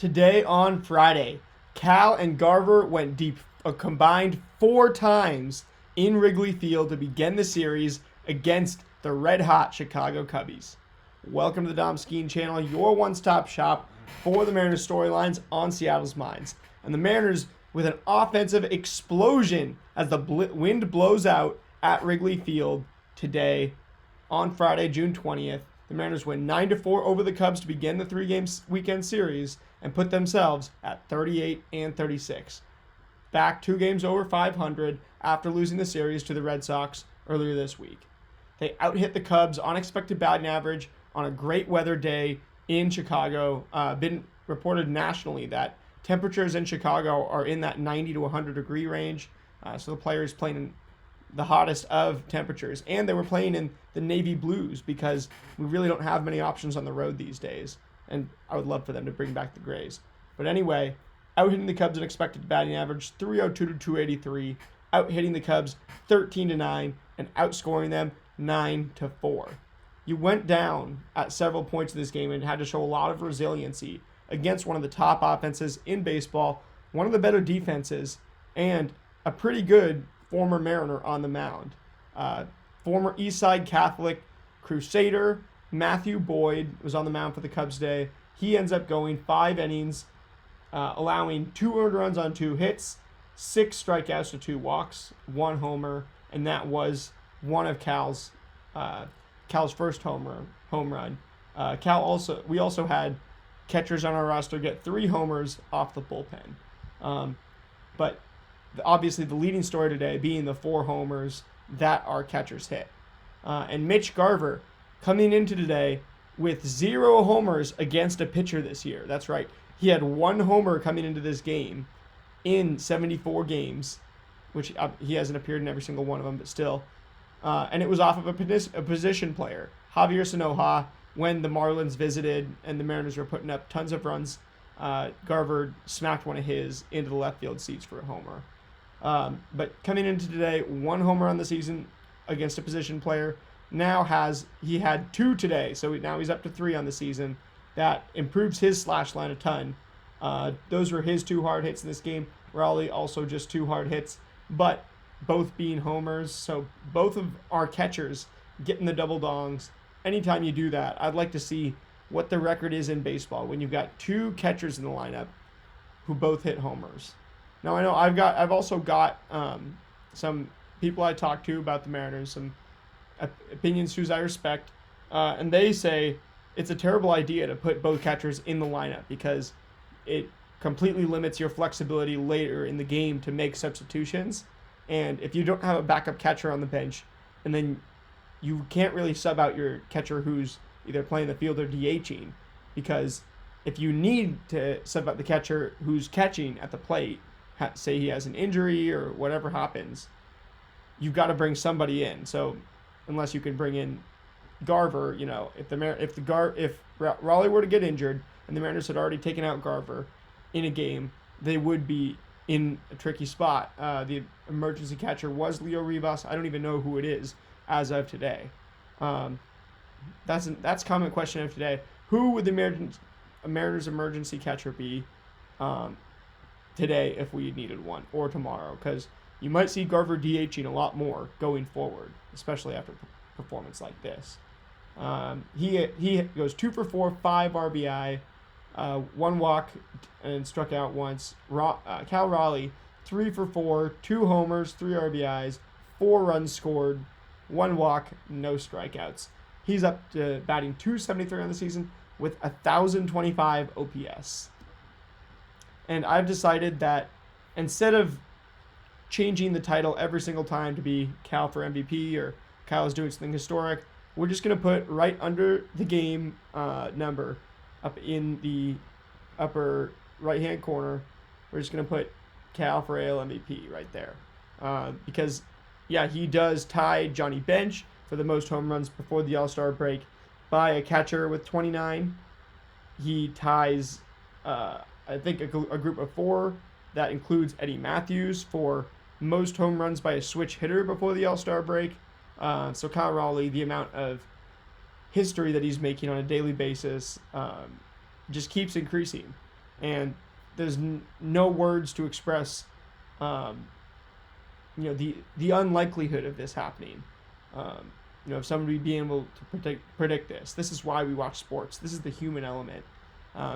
Today on Friday, Cal and Garver went deep a combined 4 times in Wrigley Field to begin the series against the red-hot Chicago Cubbies. Welcome to the Dom Skeen channel, your one-stop shop for the Mariners storylines on Seattle's minds. And the Mariners with an offensive explosion as the wind blows out at Wrigley Field today on Friday, June 20th. The Mariners win 9-4 over the Cubs to begin the three-game weekend series and put themselves at 38-36. Back 2 games over 500 after losing the series to the Red Sox earlier this week. They out-hit the Cubs' unexpected batting average on a great weather day in Chicago. Been reported nationally that temperatures in Chicago are in that 90 to 100 degree range. So the players playing in the hottest of temperatures. And they were playing in the navy blues because we really don't have many options on the road these days. And I would love for them to bring back the grays. But anyway, out-hitting the Cubs' unexpected batting average 302 to 283, out-hitting the Cubs 13-9, and outscoring them 9-4. You went down at several points of this game and had to show a lot of resiliency against one of the top offenses in baseball, one of the better defenses, and a pretty good former Mariner on the mound. Former Eastside Catholic Crusader Matthew Boyd was on the mound for the Cubs today. He ends up going 5 innings, allowing 2 earned runs on 2 hits, 6 strikeouts to 2 walks, 1 homer, and that was one of Cal's first home run. We also had catchers on our roster get 3 homers off the bullpen. But obviously the leading story today being the 4 homers that our catchers hit. And Mitch Garver coming into today with 0 homers against a pitcher this year. That's right. He had 1 homer coming into this game in 74 games, which he hasn't appeared in every single one of them, but still. And it was off of a position player, Javier Sanoja, when the Marlins visited and the Mariners were putting up tons of runs. Garver smacked one of his into the left field seats for a homer. But coming into today, 1 homer on the season against a position player. He had 2 today, so now he's up to 3 on the season. That improves his slash line a ton. Those were his 2 hard hits in this game. Raley also just 2 hard hits, but both being homers. So both of our catchers getting the double dongs. Anytime you do that, I'd like to see what the record is in baseball when you've got 2 catchers in the lineup who both hit homers. Now I know I've also got some people I talked to about the Mariners, some opinions whose I respect, and they say it's a terrible idea to put both catchers in the lineup because it completely limits your flexibility later in the game to make substitutions. And if you don't have a backup catcher on the bench, and then you can't really sub out your catcher who's either playing the field or DHing, because if you need to sub out the catcher who's catching at the plate, say he has an injury or whatever happens, you've got to bring somebody in. So unless you can bring in Garver, if Raleigh were to get injured and the Mariners had already taken out Garver in a game, they would be in a tricky spot. The emergency catcher was Leo Rivas. I don't even know who it is as of today. That's common question of today. Who would the Mariners emergency catcher be today if we needed one, or tomorrow? Because you might see Garver DHing a lot more going forward, especially after performance like this. He goes 2 for 4, 5 RBI, 1 walk, and struck out once. Cal Raleigh, 3 for 4, 2 homers, 3 RBIs, 4 runs scored, 1 walk, no strikeouts. He's up to batting .273 on the season with 1,025 OPS. And I've decided that instead of changing the title every single time to be Cal for MVP or Cal is doing something historic, we're just going to put right under the game number up in the upper right-hand corner, we're just going to put Cal for AL MVP right there. Because, yeah, he does tie Johnny Bench for the most home runs before the All-Star break by a catcher with 29. He ties, I think, a group of 4 that includes Eddie Matthews for most home runs by a switch hitter before the All-Star break. So Kyle Raleigh, the amount of history that he's making on a daily basis just keeps increasing. and there's no words to express, the unlikelihood of this happening. Of somebody being able to predict this. This is why we watch sports. This is the human element.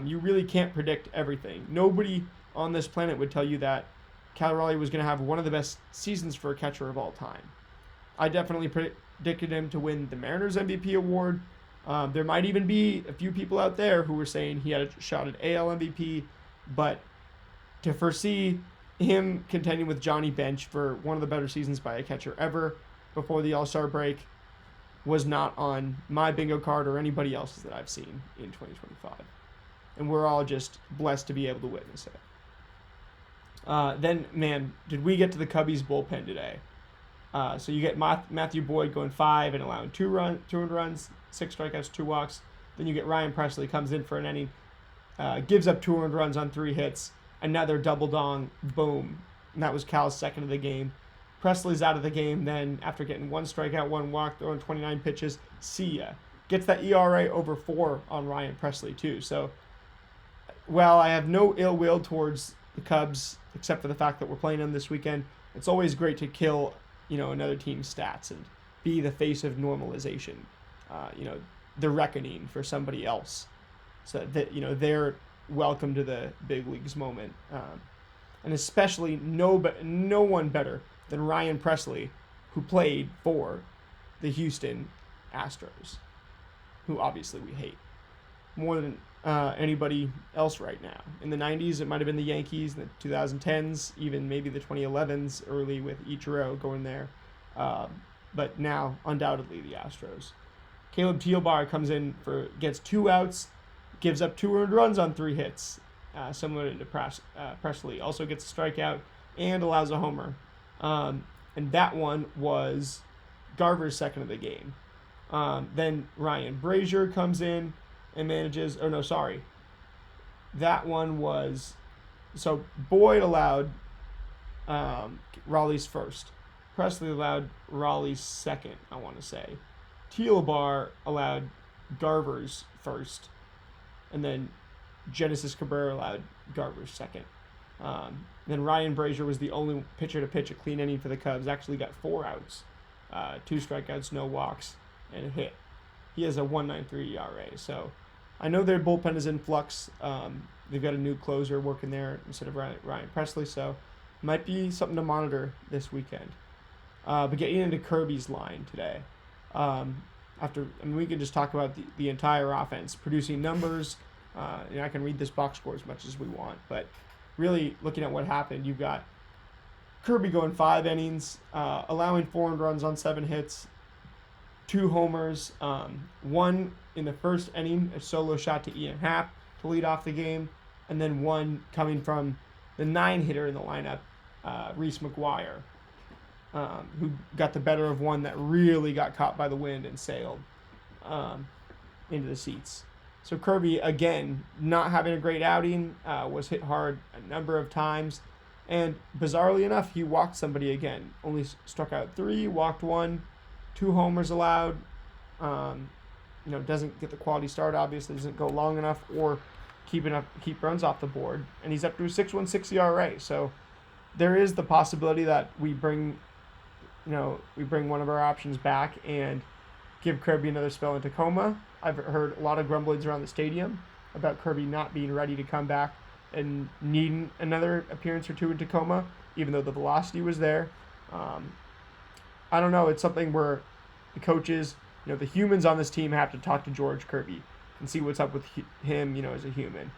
You really can't predict everything. Nobody on this planet would tell you that Cal Raleigh was going to have one of the best seasons for a catcher of all time. I definitely predicted him to win the Mariners MVP award. There might even be a few people out there who were saying he had a shot at AL MVP, but to foresee him contending with Johnny Bench for one of the better seasons by a catcher ever before the All-Star break was not on my bingo card or anybody else's that I've seen in 2025. And we're all just blessed to be able to witness it. Then, man, did we get to the Cubbies bullpen today? So you get Matthew Boyd going 5 and allowing 2 earned runs, 6 strikeouts, 2 walks. Then you get Ryan Presley comes in for an inning, gives up 2 earned runs on 3 hits, another double dong, boom. And that was Cal's second of the game. Presley's out of the game then after getting 1 strikeout, 1 walk, throwing 29 pitches. See ya. Gets that ERA over 4 on Ryan Presley too. So, while I have no ill will towards the Cubs, except for the fact that we're playing them this weekend, it's always great to kill, another team's stats and be the face of normalization. The reckoning for somebody else, so that they're welcome to the big leagues moment, and especially no one better than Ryan Presley, who played for the Houston Astros, who obviously we hate more than anybody else right now. In the 90s, it might have been the Yankees, in the 2010s, even maybe the 2011s, early with Ichiro going there. But now, undoubtedly, the Astros. Caleb Thielbar comes in gets 2 outs, gives up 2 earned runs on 3 hits, similar to Presley. Also gets a strikeout and allows a homer. And that one was Garver's second of the game. Then Ryan Brazier comes in and manages, that one was, so Boyd allowed Raleigh's first. Presley allowed Raleigh's second, I want to say. Thielbar allowed Garver's first. And then Genesis Cabrera allowed Garver's second. Then Ryan Brazier was the only pitcher to pitch a clean inning for the Cubs. Actually got 4 outs, 2 strikeouts, no walks, and a hit. He has a 1.93 ERA. So I know their bullpen is in flux. They've got a new closer working there instead of Ryan Presley. So might be something to monitor this weekend. But getting into Kirby's line today. We can just talk about the entire offense, producing numbers. I can read this box score as much as we want, but really looking at what happened, you've got Kirby going 5 innings, allowing 4 earned runs on 7 hits, 2 homers, 1 in the first inning, a solo shot to Ian Happ to lead off the game, and then 1 coming from the 9-hitter in the lineup, Reese McGuire, who got the better of 1 that really got caught by the wind and sailed into the seats. So Kirby, again, not having a great outing, was hit hard a number of times. And bizarrely enough, he walked somebody again. Only struck out 3, walked 1, 2 homers allowed. Doesn't get the quality start, obviously, doesn't go long enough or keep runs off the board. And he's up to a 6.16 ERA. So there is the possibility that we bring one of our options back and give Kirby another spell in Tacoma. I've heard a lot of grumblings around the stadium about Kirby not being ready to come back and needing another appearance or 2 in Tacoma, even though the velocity was there. I don't know. It's something where the coaches, the humans on this team have to talk to George Kirby and see what's up with him, as a human.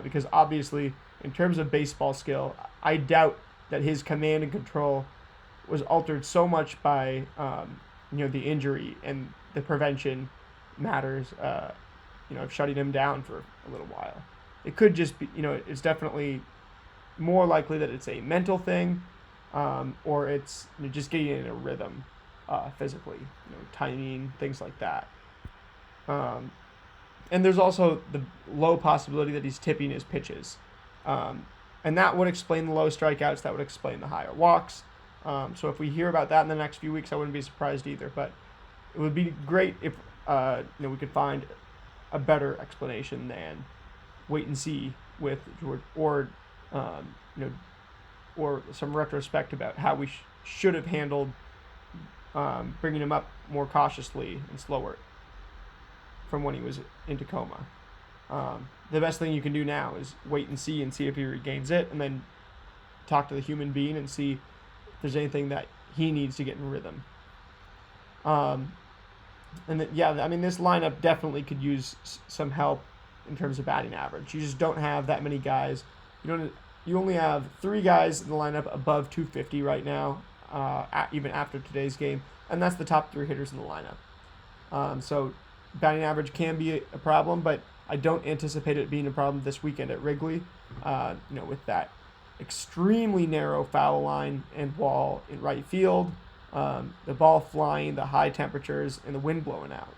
Because obviously, in terms of baseball skill, I doubt that his command and control was altered so much by, the injury and the prevention matters, of shutting him down for a little while. It could just be, it's definitely more likely that it's a mental thing, or it's just getting in a rhythm physically, timing, things like that. And there's also the low possibility that he's tipping his pitches. And that would explain the low strikeouts, that would explain the higher walks. So if we hear about that in the next few weeks, I wouldn't be surprised either. But it would be great if we could find a better explanation than wait and see with George, or or some retrospect about how we should have handled bringing him up more cautiously and slower from when he was in Tacoma. The best thing you can do now is wait and see if he regains it, and then talk to the human being and see if there's anything that he needs to get in rhythm. And this lineup definitely could use some help in terms of batting average. You just don't have that many guys. You only have 3 guys in the lineup above 250 right now, even after today's game, and that's the top 3 hitters in the lineup. So batting average can be a problem, but I don't anticipate it being a problem this weekend at Wrigley. With that extremely narrow foul line and wall in right field, the ball flying, the high temperatures, and the wind blowing out,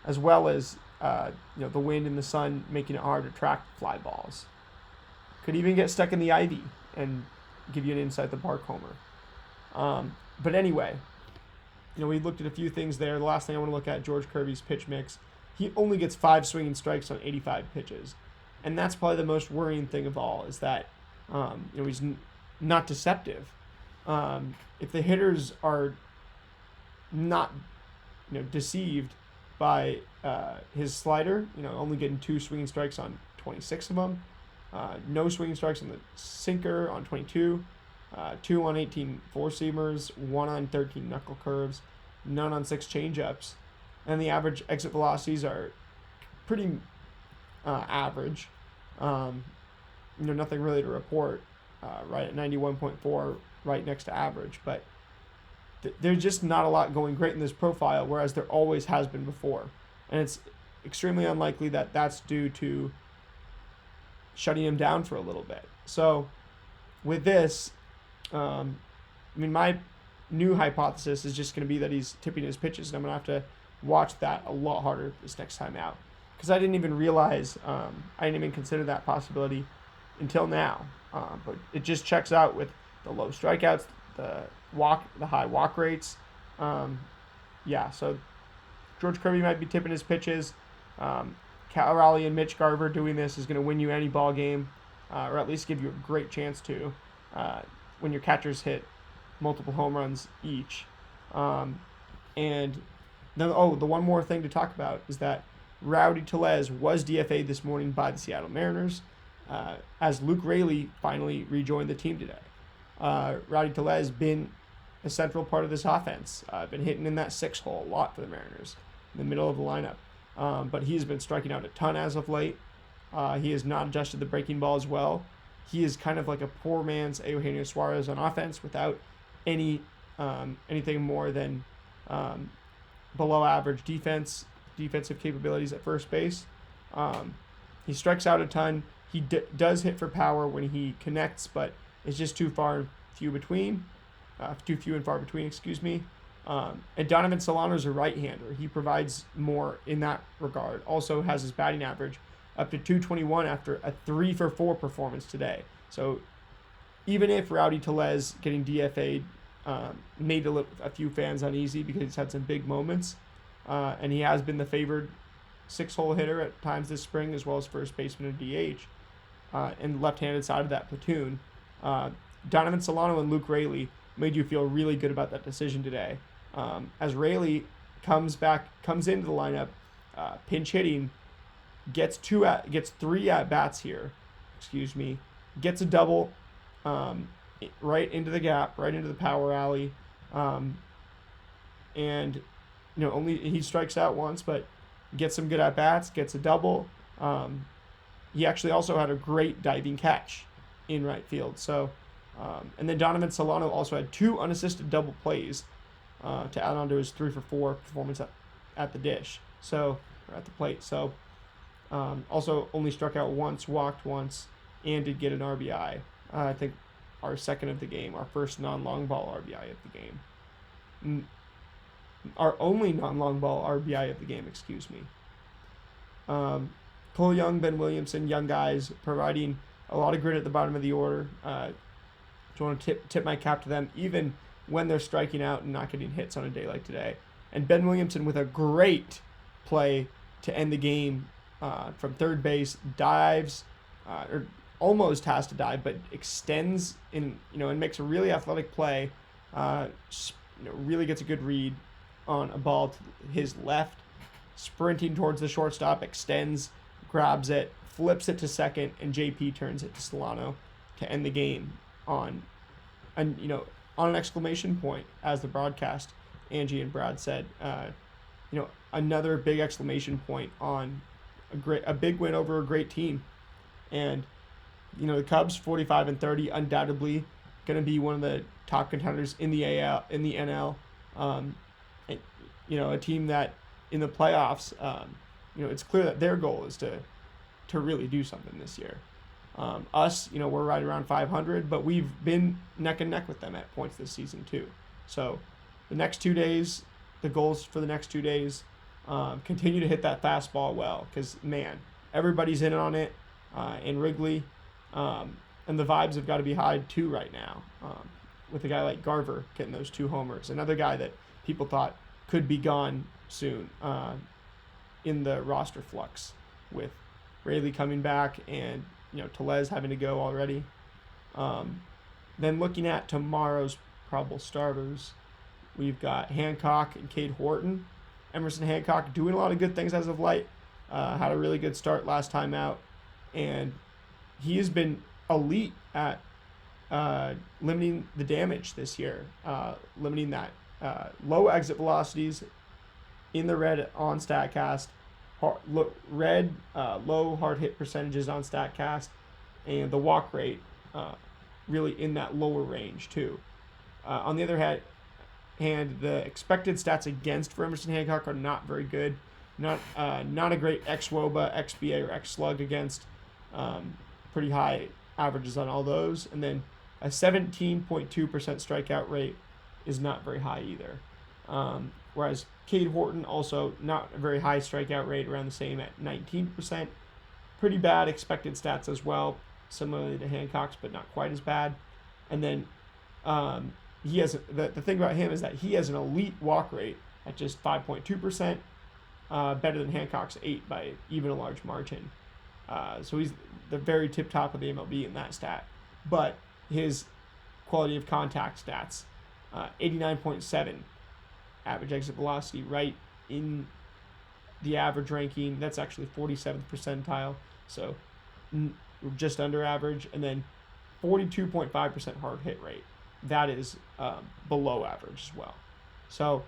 as well as the wind and the sun making it hard to track fly balls. Could even get stuck in the ivy and give you an inside the park homer. But anyway, we looked at a few things there. The last thing I want to look at, George Kirby's pitch mix. He only gets 5 swinging strikes on 85 pitches. And that's probably the most worrying thing of all, is that he's not deceptive. If the hitters are not deceived by his slider, only getting 2 swinging strikes on 26 of them, no swinging strikes on the sinker on 22, 2 on 18 four-seamers, 1 on 13 knuckle curves, none on 6 changeups, and the average exit velocities are pretty average. Nothing really to report, right at 91.4, right next to average, but there's just not a lot going great in this profile, whereas there always has been before. And it's extremely unlikely that that's due to shutting him down for a little bit. So with this, my new hypothesis is just going to be that he's tipping his pitches, and I'm going to have to watch that a lot harder this next time out, because I didn't even realize, I didn't even consider that possibility until now. But it just checks out with the low strikeouts, the high walk rates. So George Kirby might be tipping his pitches. Cal Raley and Mitch Garver doing this is going to win you any ball game, or at least give you a great chance to, when your catchers hit multiple home runs each. And then, the one more thing to talk about is that Rowdy Tellez was DFA'd this morning by the Seattle Mariners, as Luke Raley finally rejoined the team today. Rowdy Tellez been a central part of this offense. Been hitting in that 6 hole a lot for the Mariners, in the middle of the lineup. But he's been striking out a ton as of late. He has not adjusted the breaking ball as well. He is kind of like a poor man's Eugenio Suarez on offense, without anything more than below average defensive capabilities at first base. He strikes out a ton. He does hit for power when he connects, but it's just too few and far between, excuse me. And Donovan Solano is a right-hander. He provides more in that regard. Also has his batting average up to 221 after a 3-for-4 performance today. So even if Rowdy Tellez getting DFA'd made a few fans uneasy because he's had some big moments, and he has been the favored 6-hole hitter at times this spring, as well as first baseman and DH, and left-handed side of that platoon, Donovan Solano and Luke Raley made you feel really good about that decision today. As Raley comes into the lineup, pinch hitting, gets 3 at bats here, gets a double, right into the gap, right into the power alley, and only he strikes out once, but gets some good at bats, gets a double. He actually also had a great diving catch in right field. So, and then Donovan Solano also had 2 unassisted double plays to add on to his 3-for-4 performance at the dish. So, or at the plate. So, also only struck out once, walked once, and did get an RBI. I think our second of the game, our first non-long ball RBI of the game. Our only non-long ball RBI of the game, Cole Young, Ben Williamson, young guys providing a lot of grit at the bottom of the order. Just want to tip my cap to them, even when they're striking out and not getting hits on a day like today. And Ben Williamson with a great play to end the game from third base, dives, or almost has to dive, but extends and makes a really athletic play. Really gets a good read on a ball to his left, sprinting towards the shortstop, extends, grabs it, flips it to second, and JP turns it to Solano to end the game on an exclamation point, as the broadcast, Angie and Brad said. Another big exclamation point on a big win over a great team. And the Cubs 45-30, undoubtedly going to be one of the top contenders in the NL. A team that in the playoffs, it's clear that their goal is to really do something this year. Us, we're right around 500, but we've been neck and neck with them at points this season too. So the goals for the next 2 days, continue to hit that fastball well, because man, everybody's in on it in Wrigley, and the vibes have got to be high too right now, with a guy like Garver getting those 2 homers, another guy that people thought could be gone soon in the roster flux, with Raley coming back and Tellez having to go already. Then looking at tomorrow's probable starters, we've got Hancock and Cade Horton. Emerson Hancock doing a lot of good things as of late. Had a really good start last time out, and he has been elite at limiting the damage this year, limiting that low exit velocities in the red on StatCast, low hard hit percentages on StatCast, and the walk rate really in that lower range too. On the other hand, the expected stats against for Emerson Hancock are not very good. Not a great xWOBA, xBA, or xSlug against. Pretty high averages on all those, and then a 17.2% strikeout rate is not very high either. Whereas Cade Horton, also not a very high strikeout rate, around the same at 19%. Pretty bad expected stats as well, similarly to Hancock's, but not quite as bad. And then he has the thing about him is that he has an elite walk rate at just 5.2%, better than Hancock's 8 by even a large margin. So he's the very tip top of the MLB in that stat. But his quality of contact stats, 89.7 average exit velocity, right in the average ranking. That's actually 47th percentile, so just under average. And then 42.5% hard hit rate. That is below average as well. So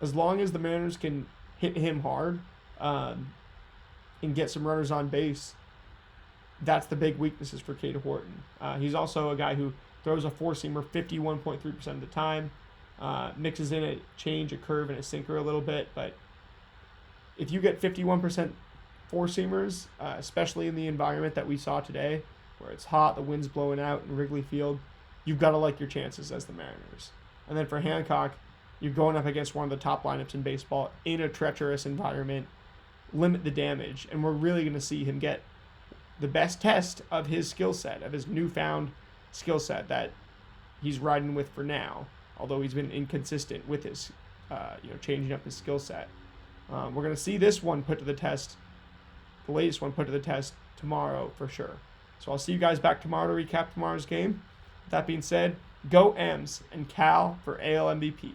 as long as the Mariners can hit him hard and get some runners on base, that's the big weaknesses for Cade Horton. He's also a guy who throws a four-seamer 51.3% of the time, mixes in a change, a curve, and a sinker a little bit. But if you get 51% four-seamers, especially in the environment that we saw today, where it's hot, the wind's blowing out in Wrigley Field, you've got to like your chances as the Mariners. And then for Hancock, you're going up against one of the top lineups in baseball in a treacherous environment. Limit the damage, and we're really going to see him get the best test of his skill set, of his newfound skill set that he's riding with for now, although he's been inconsistent with his changing up his skill set. We're going to see this one put to the test, the latest one put to the test, tomorrow for sure. So I'll see you guys back tomorrow to recap tomorrow's game. With that being said, go M's and Cal for AL MVP.